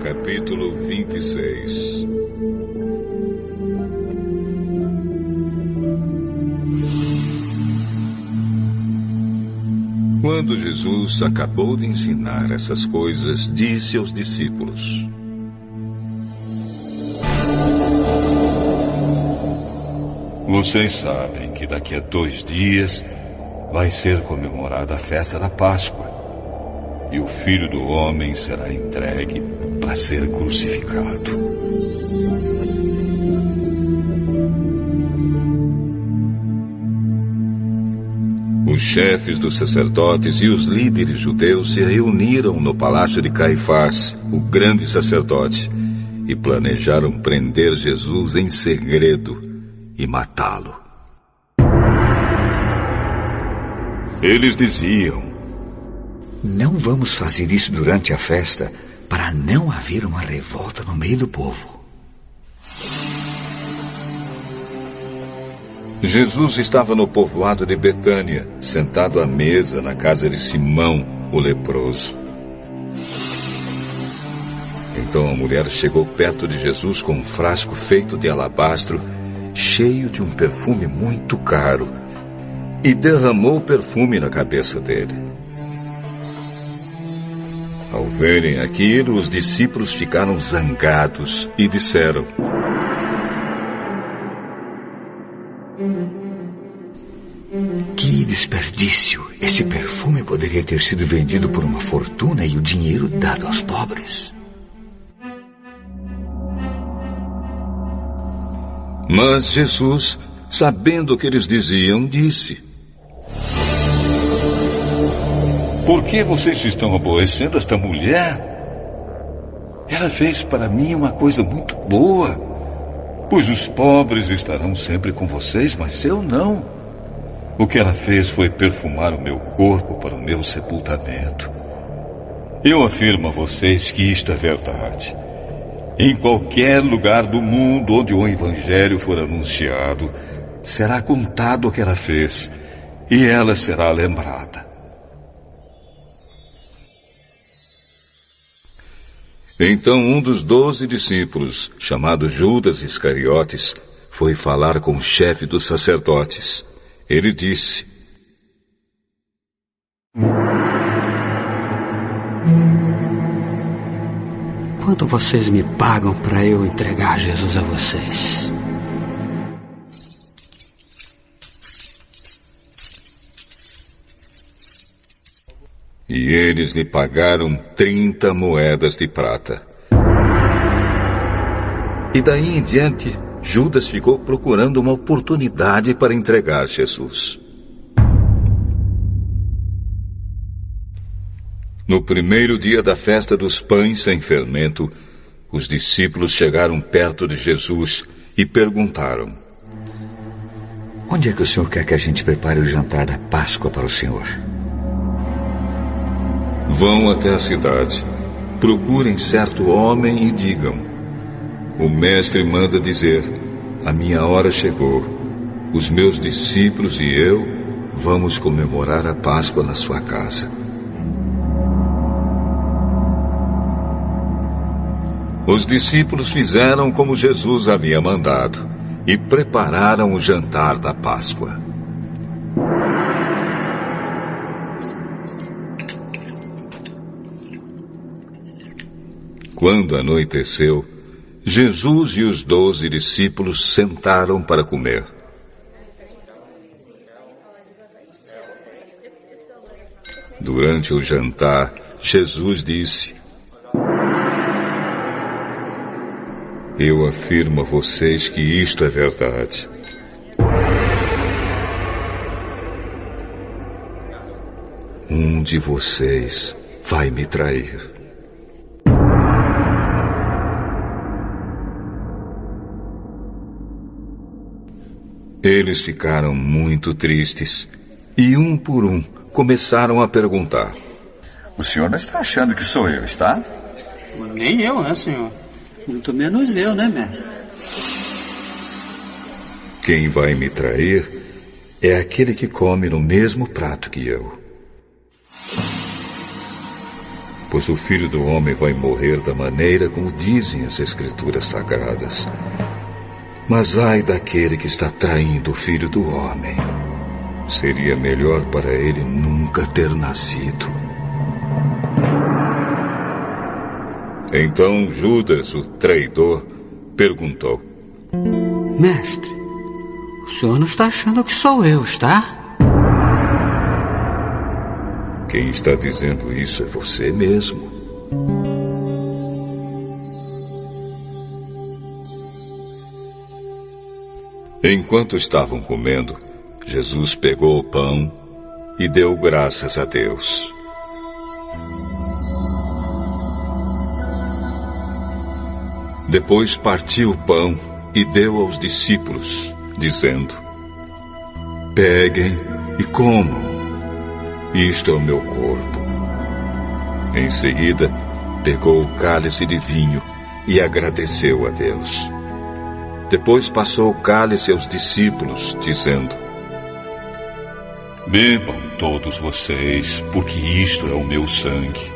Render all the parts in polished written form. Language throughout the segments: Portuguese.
Capítulo 26. Quando Jesus acabou de ensinar essas coisas, disse aos discípulos: Vocês sabem que daqui a 2 dias vai ser comemorada a festa da Páscoa, e o Filho do Homem será entregue para ser crucificado. Os chefes dos sacerdotes e os líderes judeus se reuniram no palácio de Caifás, o grande sacerdote, e planejaram prender Jesus em segredo e matá-lo. Eles diziam: Não vamos fazer isso durante a festa, para não haver uma revolta no meio do povo. Jesus estava no povoado de Betânia, sentado à mesa na casa de Simão, o leproso. Então a mulher chegou perto de Jesus com um frasco feito de alabastro, cheio de um perfume muito caro, e derramou o perfume na cabeça dele. Ao verem aquilo, os discípulos ficaram zangados e disseram: Que desperdício! Esse perfume poderia ter sido vendido por uma fortuna e o dinheiro dado aos pobres. Mas Jesus, sabendo o que eles diziam, disse: Por que vocês estão aborrecendo esta mulher? Ela fez para mim uma coisa muito boa, pois os pobres estarão sempre com vocês, mas eu não. O que ela fez foi perfumar o meu corpo para o meu sepultamento. Eu afirmo a vocês que isto é verdade. Em qualquer lugar do mundo onde o Evangelho for anunciado, será contado o que ela fez, e ela será lembrada. Então um dos 12 discípulos, chamado Judas Iscariotes, foi falar com o chefe dos sacerdotes. Ele disse: Quanto vocês me pagam para eu entregar Jesus a vocês? E eles lhe pagaram 30 moedas de prata. E daí em diante, Judas ficou procurando uma oportunidade para entregar Jesus. No primeiro dia da festa dos pães sem fermento, os discípulos chegaram perto de Jesus e perguntaram: Onde é que o Senhor quer que a gente prepare o jantar da Páscoa para o Senhor? Vão até a cidade, procurem certo homem e digam: O mestre manda dizer: A minha hora chegou. Os meus discípulos e eu vamos comemorar a Páscoa na sua casa. Os discípulos fizeram como Jesus havia mandado e prepararam o jantar da Páscoa. Quando anoiteceu, Jesus e os 12 discípulos sentaram para comer. Durante o jantar, Jesus disse: Eu afirmo a vocês que isto é verdade. Um de vocês vai me trair. Eles ficaram muito tristes e, um por um, começaram a perguntar: O senhor não está achando que sou eu, está? Nem eu, né, senhor? Muito menos eu, né, mestre? Quem vai me trair é aquele que come no mesmo prato que eu. pois o Filho do Homem vai morrer da maneira como dizem as Escrituras Sagradas. Mas ai daquele que está traindo o Filho do Homem. Seria melhor para ele nunca ter nascido. Então Judas, o traidor, perguntou: Mestre, o senhor não está achando que sou eu, está? Quem está dizendo isso é você mesmo. Enquanto estavam comendo, Jesus pegou o pão e deu graças a Deus. Depois partiu o pão e deu aos discípulos, dizendo: Peguem e comam. Isto é o meu corpo. Em seguida, pegou o cálice de vinho e agradeceu a Deus. Depois passou o cálice aos discípulos, dizendo: Bebam todos vocês, porque isto é o meu sangue,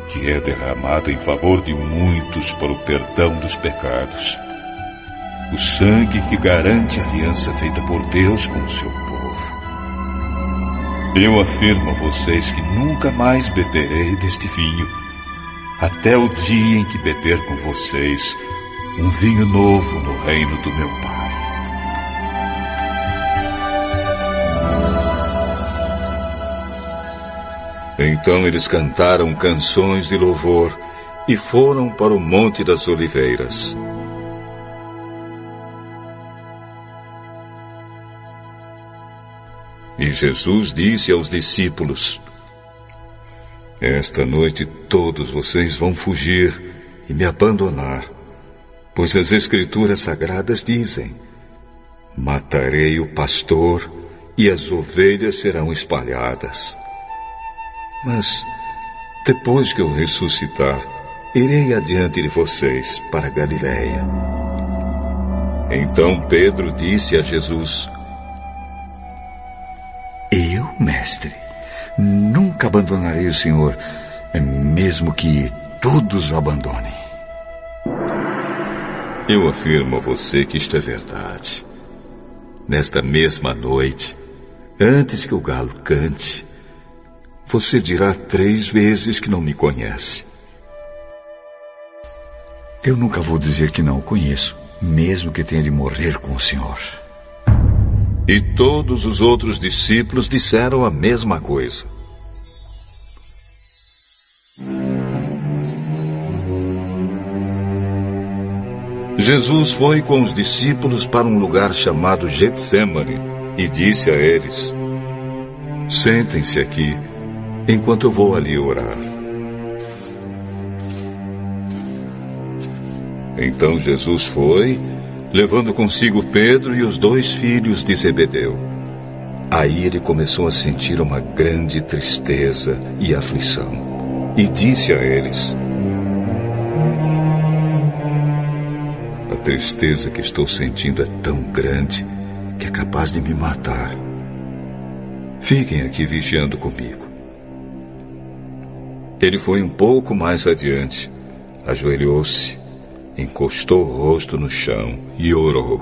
que é derramado em favor de muitos para o perdão dos pecados. O sangue que garante a aliança feita por Deus com o seu povo. Eu afirmo a vocês que nunca mais beberei deste vinho, até o dia em que beber com vocês um vinho novo no reino do meu Pai. Então eles cantaram canções de louvor e foram para o Monte das Oliveiras. E Jesus disse aos discípulos: Esta noite todos vocês vão fugir e me abandonar, pois as Escrituras Sagradas dizem: Matarei o pastor e as ovelhas serão espalhadas. Mas, depois que eu ressuscitar, irei adiante de vocês para Galiléia. Então Pedro disse a Jesus: Eu, mestre, nunca abandonarei o Senhor, mesmo que todos o abandonem. Eu afirmo a você que isto é verdade. Nesta mesma noite, antes que o galo cante, você dirá 3 vezes que não me conhece. Eu nunca vou dizer que não o conheço, mesmo que tenha de morrer com o Senhor. E todos os outros discípulos disseram a mesma coisa. Jesus foi com os discípulos para um lugar chamado Getsêmani e disse a eles: Sentem-se aqui, enquanto eu vou ali orar. Então Jesus foi, levando consigo Pedro e os 2 filhos de Zebedeu. Aí ele começou a sentir uma grande tristeza e aflição, e disse a eles: A tristeza que estou sentindo é tão grande que é capaz de me matar. Fiquem aqui vigiando comigo. Ele foi um pouco mais adiante, ajoelhou-se, encostou o rosto no chão e orou: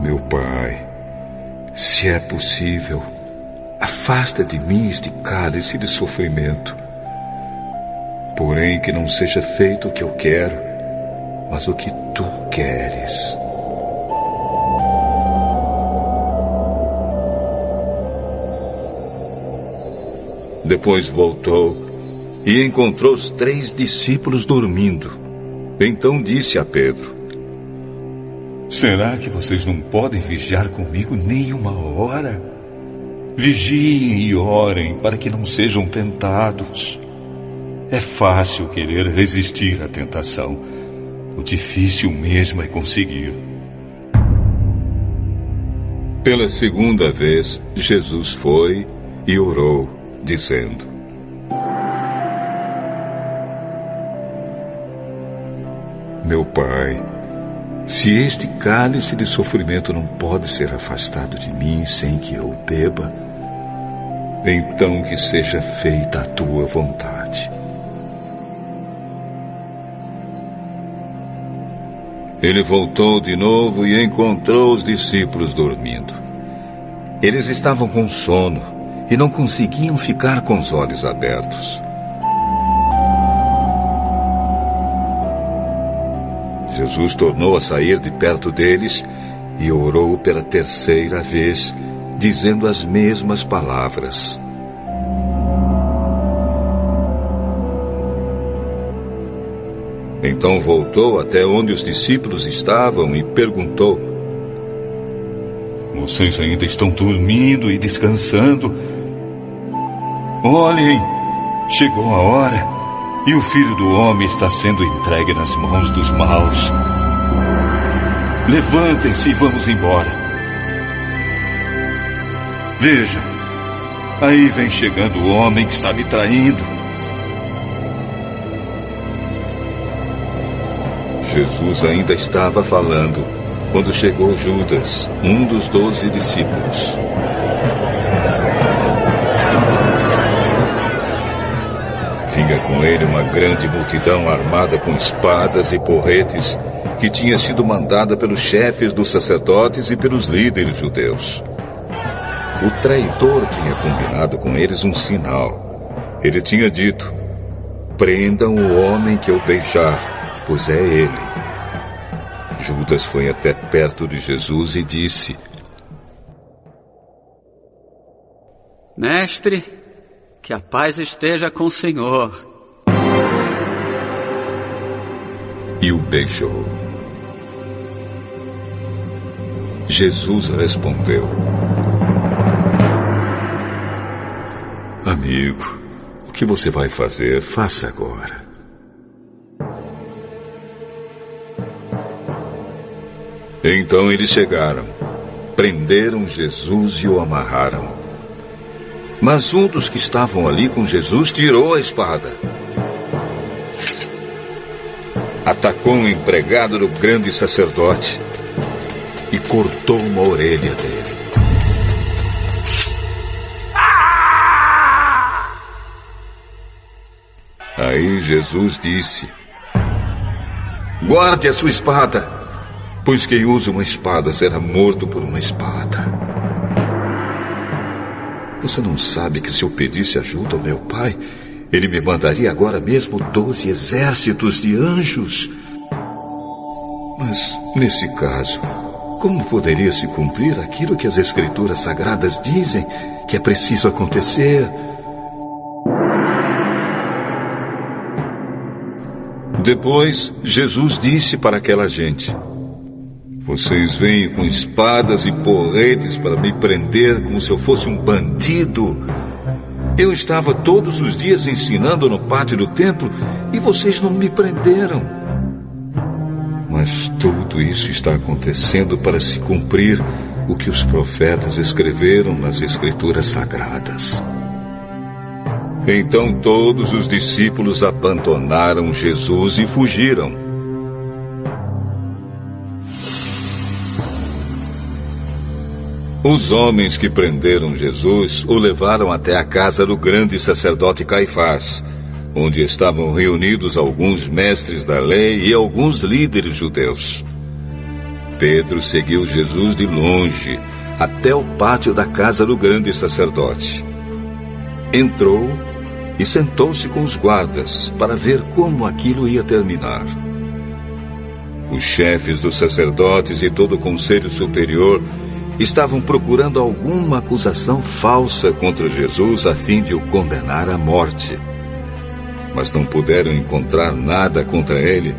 Meu Pai, se é possível, afasta de mim este cálice de sofrimento. Porém, que não seja feito o que eu quero, mas o que tu queres. Depois voltou e encontrou os 3 discípulos dormindo. Então disse a Pedro: Será que vocês não podem vigiar comigo nem 1 hora? Vigiem e orem para que não sejam tentados. É fácil querer resistir à tentação. O difícil mesmo é conseguir. Pela 2ª vez, Jesus foi e orou, dizendo: Meu Pai, Se este cálice de sofrimento não pode ser afastado de mim sem que eu o beba, então que seja feita a tua vontade. Ele voltou de novo e encontrou os discípulos dormindo. Eles estavam com sono e não conseguiam ficar com os olhos abertos. Jesus tornou a sair de perto deles e orou pela terceira vez, dizendo as mesmas palavras. Então voltou até onde os discípulos estavam e perguntou: vocês ainda estão dormindo e descansando? Olhem, chegou a hora e o Filho do Homem está sendo entregue nas mãos dos maus. Levantem-se e vamos embora. Vejam, aí vem chegando o homem que está me traindo. Jesus ainda estava falando quando chegou Judas, um dos 12 discípulos. Vinha com ele uma grande multidão armada com espadas e porretes, que tinha sido mandada pelos chefes dos sacerdotes e pelos líderes judeus. O traidor tinha combinado com eles um sinal. Ele tinha dito: prendam o homem que eu beijar, pois é ele. Judas foi até perto de Jesus e disse: Mestre, que a paz esteja com o Senhor. E o beijou. Jesus respondeu: amigo, o que você vai fazer, faça agora. Então eles chegaram, prenderam Jesus e o amarraram. Mas um dos que estavam ali com Jesus tirou a espada. Atacou um empregado do grande sacerdote e cortou uma orelha dele. Aí Jesus disse: guarde a sua espada, pois quem usa uma espada será morto por uma espada. Você não sabe que se eu pedisse ajuda ao meu Pai, Ele me mandaria agora mesmo 12 exércitos de anjos? Mas, nesse caso, como poderia se cumprir aquilo que as Escrituras Sagradas dizem que é preciso acontecer? Depois, Jesus disse para aquela gente: vocês vêm com espadas e porretes para me prender como se eu fosse um bandido. Eu estava todos os dias ensinando no pátio do templo e vocês não me prenderam. Mas tudo isso está acontecendo para se cumprir o que os profetas escreveram nas Escrituras Sagradas. Então todos os discípulos abandonaram Jesus e fugiram. Os homens que prenderam Jesus o levaram até a casa do grande sacerdote Caifás, onde estavam reunidos alguns mestres da lei e alguns líderes judeus. Pedro seguiu Jesus de longe até o pátio da casa do grande sacerdote. Entrou e sentou-se com os guardas para ver como aquilo ia terminar. Os chefes dos sacerdotes e todo o conselho superior estavam procurando alguma acusação falsa contra Jesus a fim de o condenar à morte. Mas não puderam encontrar nada contra ele,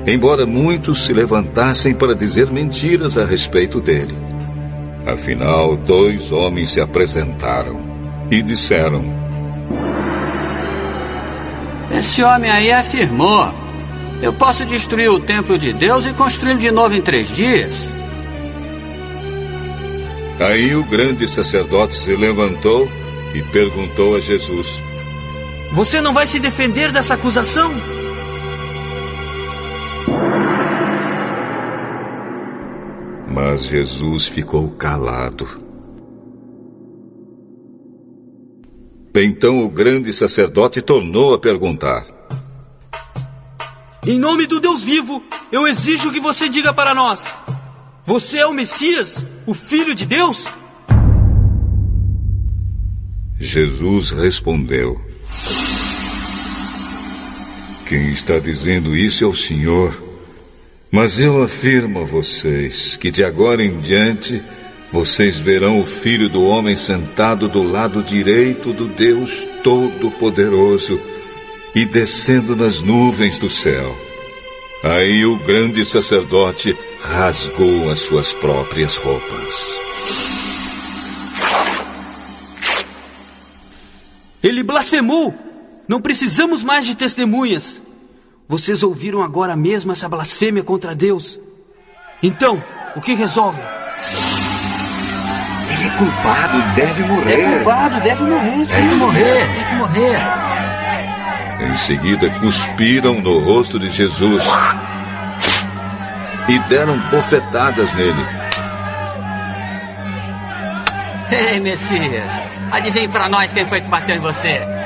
embora muitos se levantassem para dizer mentiras a respeito dele. Afinal, 2 homens se apresentaram e disseram: Esse homem aí afirmou: eu posso destruir o templo de Deus e construí-lo de novo em 3 dias. Aí o grande sacerdote se levantou e perguntou a Jesus: você não vai se defender dessa acusação? Mas Jesus ficou calado. Então o grande sacerdote tornou a perguntar: Em nome do Deus vivo, eu exijo que você diga para nós: você é o Messias, o Filho de Deus? Jesus respondeu: Quem está dizendo isso é o Senhor. Mas eu afirmo a vocês que de agora em diante vocês verão o Filho do Homem sentado do lado direito do Deus Todo-Poderoso e descendo nas nuvens do céu. Aí o grande sacerdote rasgou as suas próprias roupas. Ele blasfemou! Não precisamos mais de testemunhas. Vocês ouviram agora mesmo essa blasfêmia contra Deus. Então, o que resolvem? Ele é culpado, deve morrer. É culpado, deve morrer, sim. Tem que morrer, tem que morrer. Em seguida, cuspiram no rosto de Jesus e deram bofetadas nele. Ei, Messias, adivinhe pra nós quem foi que bateu em você.